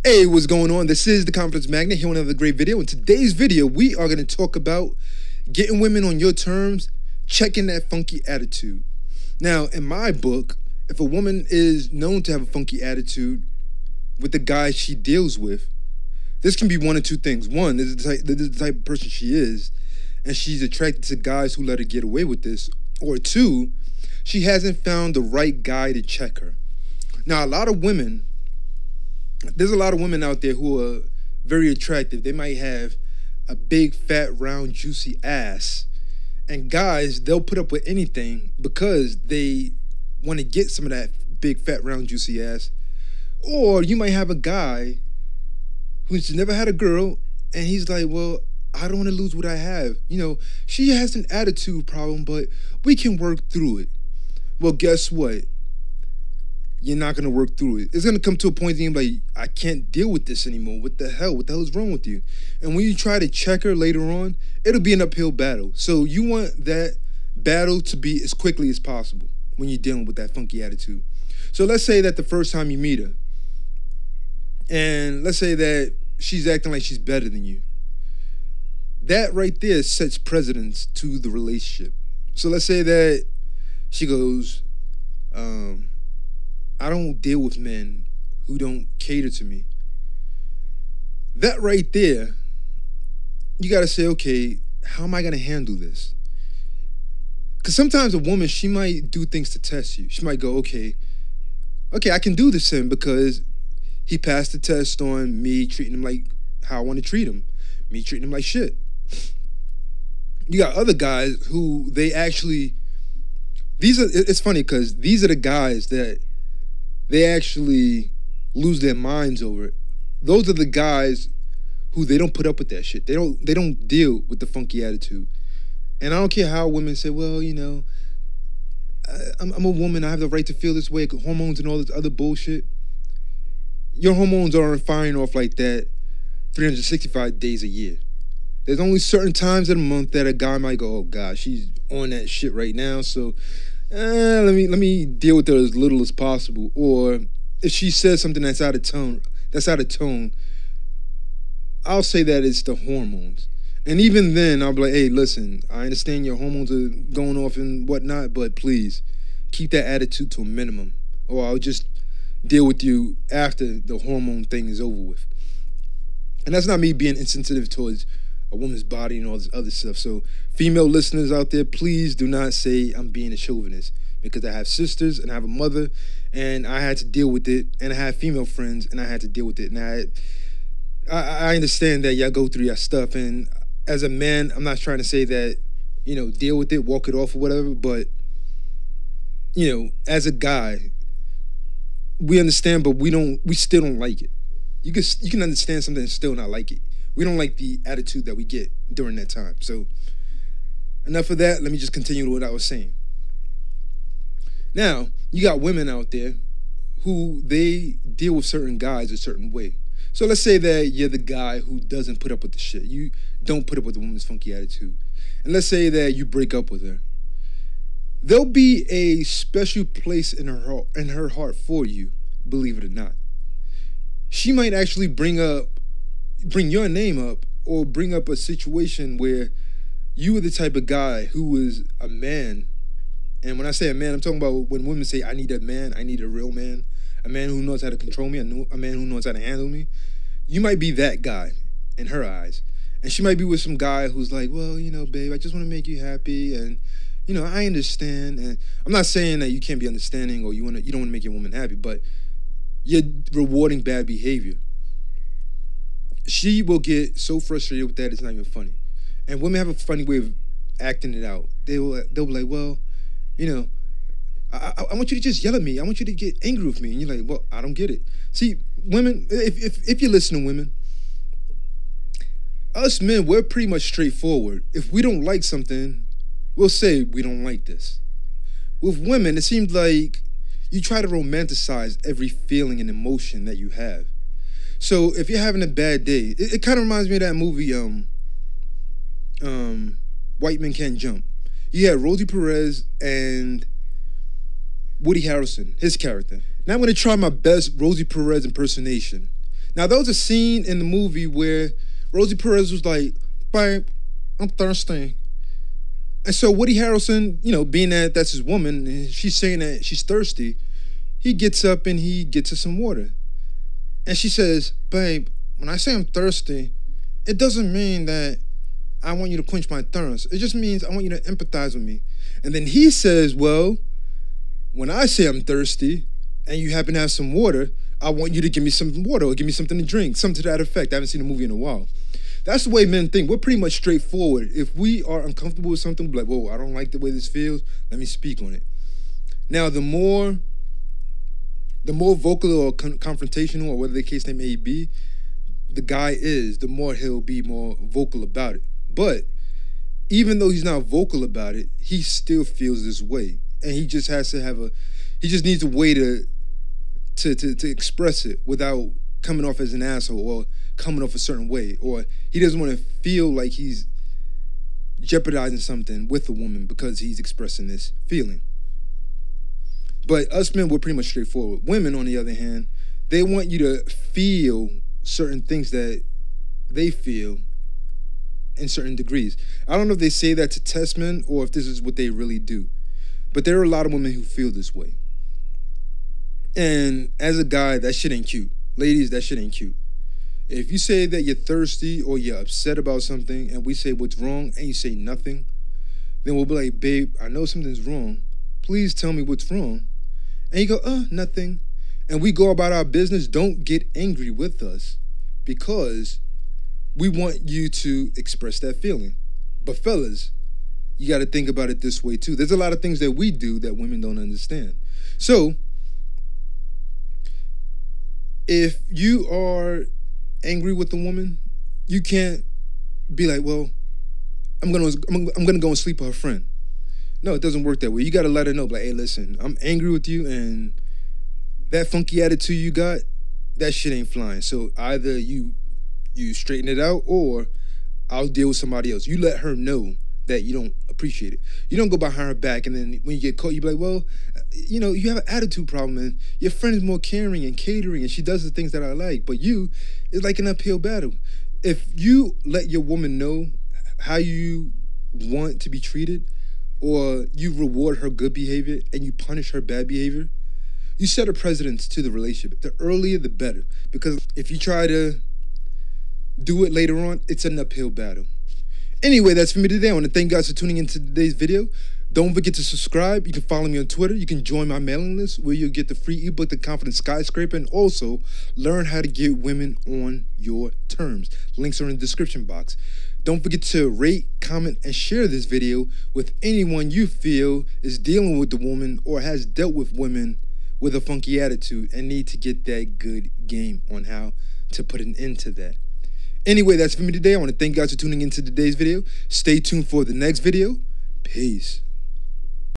Hey, what's going on? This is the Confidence Magnet here with another great video. In today's video, we are going to talk about getting women on your terms, checking that funky attitude. Now, in my book, if a woman is known to have a funky attitude with the guy she deals with, this can be one of two things. One, this is the type of person she is, and she's attracted to guys who let her get away with this. Or two, she hasn't found the right guy to check her. Now, there's a lot of women out there who are very attractive. They might have a big, fat, round, juicy ass. And guys, they'll put up with anything because they want to get some of that big, fat, round, juicy ass. Or you might have a guy who's never had a girl, and he's like, well, I don't want to lose what I have. You know, she has an attitude problem, but we can work through it. Well, guess what? You're not going to work through it. It's going to come to a point that you're like, I can't deal with this anymore. What the hell? What the hell is wrong with you? And when you try to check her later on, it'll be an uphill battle. So you want that battle to be as quickly as possible when you're dealing with that funky attitude. So let's say that the first time you meet her, and let's say that she's acting like she's better than you. That right there sets precedence to the relationship. So let's say that she goes, I don't deal with men who don't cater to me. That right there, you got to say, okay, how am I going to handle this? Because sometimes a woman, she might do things to test you. She might go, okay, I can do this to him because he passed the test on me treating him like how I want to treat him, me treating him like shit. You got other guys who it's funny because these are the guys that they actually lose their minds over it. Those are the guys who they don't put up with that shit. They don't deal with the funky attitude. And I don't care how women say, well, you know, I'm a woman, I have the right to feel this way, hormones and all this other bullshit. Your hormones aren't firing off like that 365 days a year. There's only certain times in a month that a guy might go, oh God, she's on that shit right now, so let me deal with her as little as possible. Or if she says something that's out of tone, I'll say that it's the hormones. And even then, I'll be like, hey, listen, I understand your hormones are going off and whatnot, but please keep that attitude to a minimum, or I'll just deal with you after the hormone thing is over with. And that's not me being insensitive towards a woman's body and all this other stuff. So female listeners out there, please do not say I'm being a chauvinist, because I have sisters and I have a mother and I had to deal with it, and I have female friends and I had to deal with it. And I understand that y'all go through your stuff, and as a man, I'm not trying to say that, you know, deal with it, walk it off or whatever, but, you know, as a guy, we understand, but we still don't like it. You can understand something and still not like it. We don't like the attitude that we get during that time. So enough of that. Let me just continue with what I was saying. Now, you got women out there who they deal with certain guys a certain way. So let's say that you're the guy who doesn't put up with the shit. You don't put up with the woman's funky attitude. And let's say that you break up with her. There'll be a special place in her heart for you, believe it or not. She might actually bring your name up, or bring up a situation where you were the type of guy who was a man. And when I say a man, I'm talking about when women say, I need a man, I need a real man, a man who knows how to control me, a man who knows how to handle me. You might be that guy in her eyes. And she might be with some guy who's like, well, you know, babe, I just want to make you happy, and, you know, I understand. And I'm not saying that you can't be understanding or you don't want to make your woman happy, but you're rewarding bad behavior. She will get so frustrated with that, it's not even funny. And women have a funny way of acting it out. They'll be like, well, you know, I want you to just yell at me. I want you to get angry with me. And you're like, well, I don't get it. See, women, if you listen to women, us men, we're pretty much straightforward. If we don't like something, we'll say we don't like this. With women, it seems like you try to romanticize every feeling and emotion that you have. So if you're having a bad day, it kind of reminds me of that movie, White Men Can't Jump. You had Rosie Perez and Woody Harrelson, his character. Now I'm going to try my best Rosie Perez impersonation. Now, there was a scene in the movie where Rosie Perez was like, babe, I'm thirsty. And so Woody Harrelson, being that that's his woman, and she's saying that she's thirsty, he gets up and he gets her some water. And she says, babe, when I say I'm thirsty, it doesn't mean that I want you to quench my thirst. It just means I want you to empathize with me. And then he says, well, when I say I'm thirsty and you happen to have some water, I want you to give me some water or give me something to drink, something to that effect. I haven't seen a movie in a while. That's the way men think. We're pretty much straightforward. If we are uncomfortable with something, we're like, whoa, I don't like the way this feels. Let me speak on it. Now, the more vocal or confrontational, or whatever the case may be, the guy is, the more he'll be more vocal about it. But even though he's not vocal about it, he still feels this way. And he just has to he just needs a way to express it without coming off as an asshole or coming off a certain way. Or he doesn't want to feel like he's jeopardizing something with a woman because he's expressing this feeling. But us men, we're pretty much straightforward. Women, on the other hand, they want you to feel certain things that they feel in certain degrees. I don't know if they say that to test men or if this is what they really do. But there are a lot of women who feel this way. And as a guy, that shit ain't cute. Ladies, that shit ain't cute. If you say that you're thirsty or you're upset about something and we say what's wrong and you say nothing, then we'll be like, babe, I know something's wrong. Please tell me what's wrong. And you go, nothing. And we go about our business. Don't get angry with us because we want you to express that feeling. But fellas, you got to think about it this way too. There's a lot of things that we do that women don't understand. So if you are angry with a woman, you can't be like, well, I'm gonna go and sleep with her friend. No, it doesn't work that way. You got to let her know, like, hey, listen, I'm angry with you, and that funky attitude you got, that shit ain't flying. So either you straighten it out, or I'll deal with somebody else. You let her know that you don't appreciate it. You don't go behind her back, and then when you get caught, you be like, well, you have an attitude problem, and your friend is more caring and catering, and she does the things that I like. But it's like an uphill battle. If you let your woman know how you want to be treated, or you reward her good behavior and you punish her bad behavior, you set a precedence to the relationship. The earlier, the better. Because if you try to do it later on, it's an uphill battle. Anyway, that's for me today. I want to thank you guys for tuning into today's video. Don't forget to subscribe. You can follow me on Twitter. You can join my mailing list where you'll get the free ebook, The Confident Skyscraper, and also learn how to get women on your terms. Links are in the description box. Don't forget to rate, comment, and share this video with anyone you feel is dealing with the woman or has dealt with women with a funky attitude and need to get that good game on how to put an end to that. Anyway, that's for me today. I want to thank you guys for tuning into today's video. Stay tuned for the next video. Peace.